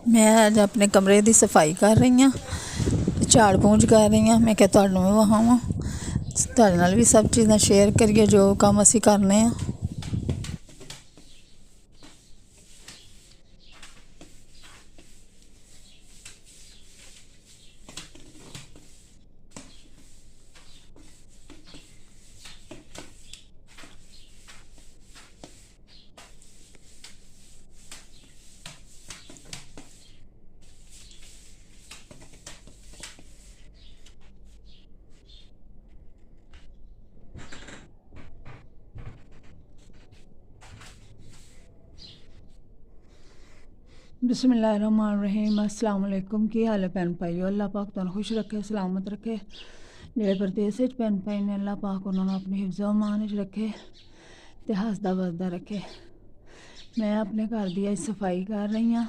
मैं अज अपने कमरे की सफाई कर रही हाँ, झाड़ पूंछ कर रही हाँ। मैं क्या तुहानूं भी विखावां, तुहाडे नाल भी सब चीज़ां शेयर करिए जो काम असीं करने आ। बिस्मिल्लाहिर्रहमानिर्रहीम। अस्सलाम वालेकुम। की हाल है भैन भाईओ? अल्लाह पाक तुहानूं खुश रखे, सलामत रखे। जेड़े परदेस विच भैन भाई ने अल्लाह पाक उन्होंने अपनी हिफ्ज़ो अमान च रखे ते हसदा बसदा रखे। मैं अपने घर की अज सफाई कर रही हाँ।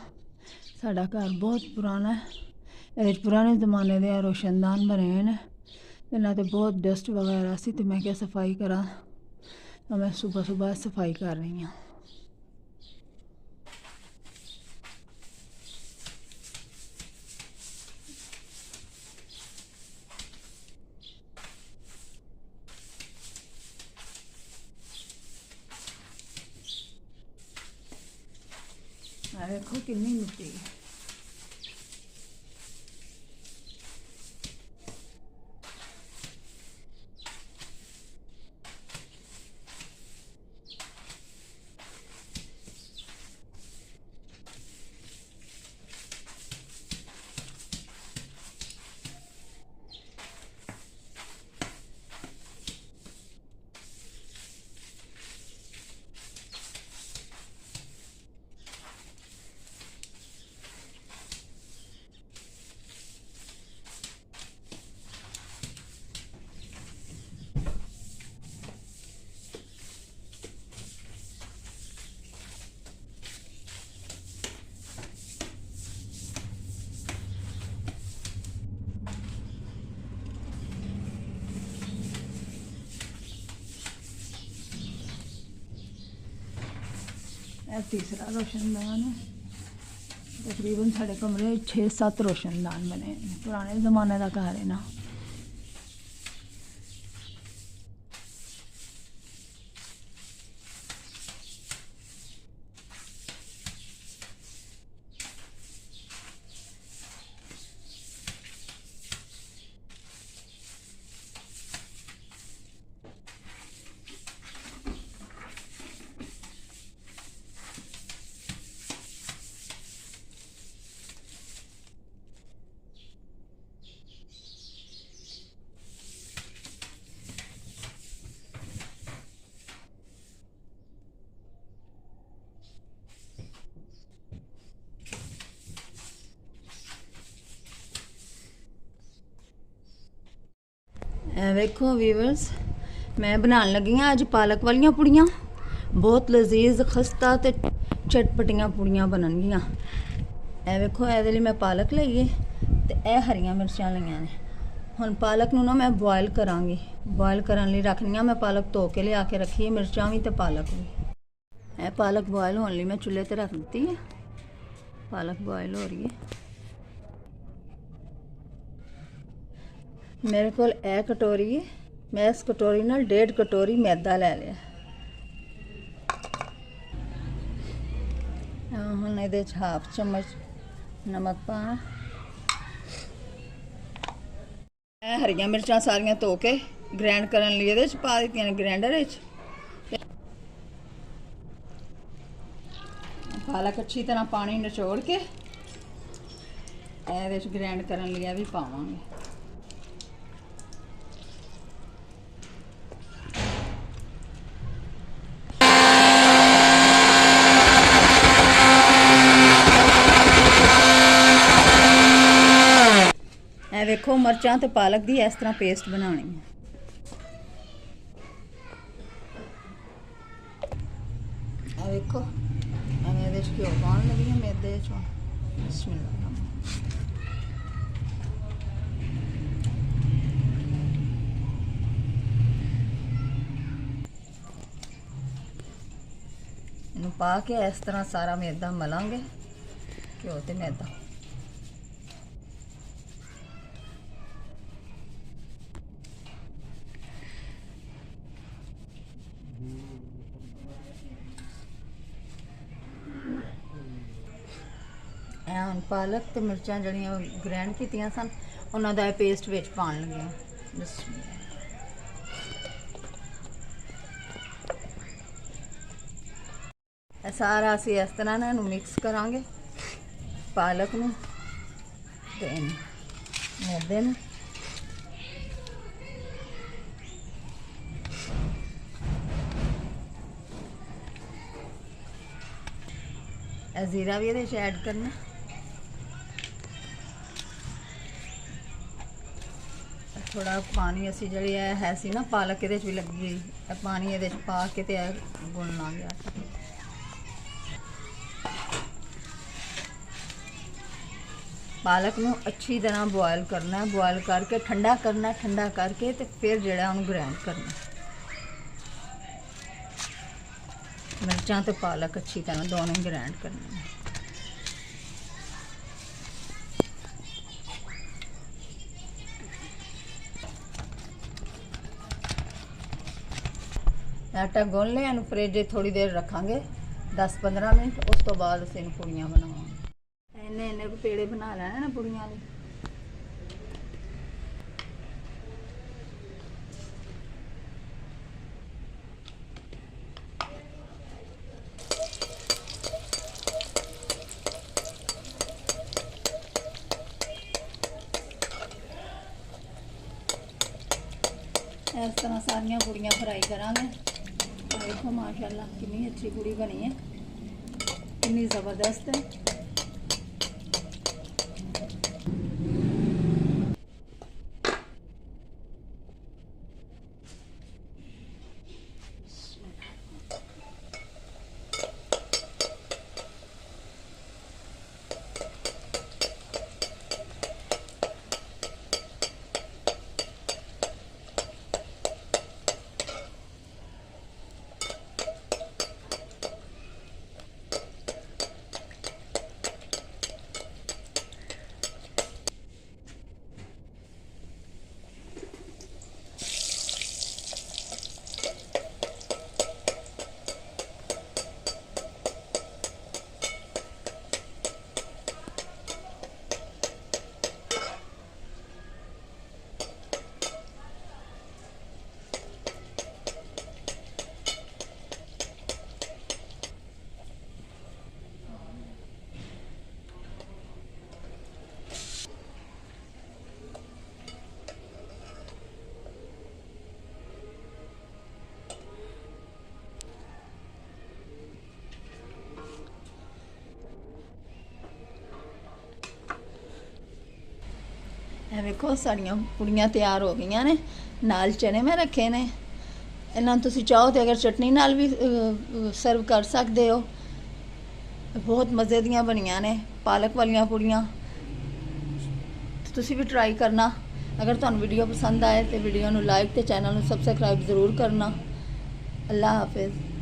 साडा घर बहुत पुराना है, ये पुराने जमाने के रोशनदान बने हैं, इन्हां ते बहुत डस्ट वगैरह सी, तो मैं क्या सफाई करा, तो मैं सुबह सुबह सफाई कर रही हाँ। देखो कितनी मिट्टी है। तीसरा रोशनदान है। तकरीबन साढ़े कमरे 6-7 रोशनदान बने, पुराने ज़माने का घर है ना। वेखो वीवर्स, मैं बनाने लगी हाँ अज पालक वालियां पुड़ियाँ। बहुत लजीज खस्ता ते चटपटियां पुड़ियाँ बननगियां। ए वेखो, ए लिए मैं पालक लईए ते ए हरियां मिर्चां लईयां ने। हुण पालक नूं ना मैं बॉयल करांगी, बॉयल करन लई रखनी। मैं पालक धो के लिया के रखी है, मिर्चां भी ते पालक भी। ए पालक बॉयल होने लई मैं चुल्हे ते रख दी है। पालक बॉयल हो रही है। मेरे को ए कटोरी है, मैं इस कटोरी नाल 1.5 कटोरी मैदा ले लिया। हुण इहदे च हाफ चम्मच नमक पाना। मैं हरियां मिर्चां सारियां धो के ग्रैंड करन लई इहदे च पा दित्तियां ने ग्रैंडर च। पालक अच्छी तरह पानी निचोड़ के इहदे च ग्रैंड करन लई भी पावांगे। देखो मिर्चां ते पालक दी इस तरह पेस्ट बनानी है। देखो मैं ये घ्यो पाने लगी हूँ मैदे चो। बिस्मिल्लाह। इनू पा के इस तरह सारा मैदा मलांगे घ्यो ते मैदा। ਹੁਣ ਪਾਲਕ ਤੇ ਮਿਰਚਾਂ ਜਿਹੜੀਆਂ ਗ੍ਰੈਂਡ ਕੀਤੀਆਂ ਸਨ ਉਹਨਾਂ ਦਾ ਪੇਸਟ ਵਿੱਚ ਪਾਉਣ ਲੱਗੇ ਹਾਂ। ਇਹ ਸਾਰਾ ਅਸੀਂ ਇਸ ਤਰ੍ਹਾਂ ਨਾਲ ਇਹਨੂੰ ਮਿਕਸ ਕਰਾਂਗੇ, ਪਾਲਕ ਨੂੰ ਤੇ ਮੈਦੇ ਨੂੰ। ਇਹ ਜ਼ੀਰਾ ਵੀ ਇਹਦੇ 'ਚ ਐਡ ਕਰਨਾ। थोड़ा पानी असी जी है सी ना पालक ये भी लगी गई, पानी ये पा के तो गुन लाँगे आटा। पालक नूं अच्छी तरह बॉयल करना है, बॉयल करके ठंडा करना, ठंडा करके तो फिर जिहड़ा उहनूं ग्राइंड करना। मिर्चां तो पालक अच्छी तरह दोनों ग्राइंड करना। आटा गुन लिया, फ्रिज थोड़ी देर रखांगे 10-15 मिनट, उस तो बाद असीं पूड़ियाँ बनावांगे। इन्ने पेड़े बना लेने ना पूड़ियां दे। इस तरह सारियां पूड़ियां फ्राई करांगे। देखो माशाल्लाह कितनी अच्छी पूड़ी बनी है, कितनी ज़बरदस्त है। वेखो साड़ियाँ पूड़ियाँ तैयार हो गई ने, नाल चने मैं रखे ने। इन्हां तुसीं चाहो तो अगर चटनी नाल भी सर्व कर सकते हो। बहुत मज़े दियां बनियां ने पालक वालियां पूड़ियाँ, तुसीं भी ट्राई करना। अगर तुहानूं वीडियो पसंद आए तो वीडियो नूं लाइक ते चैनल नूं सबसक्राइब जरूर करना। अल्लाह हाफिज़।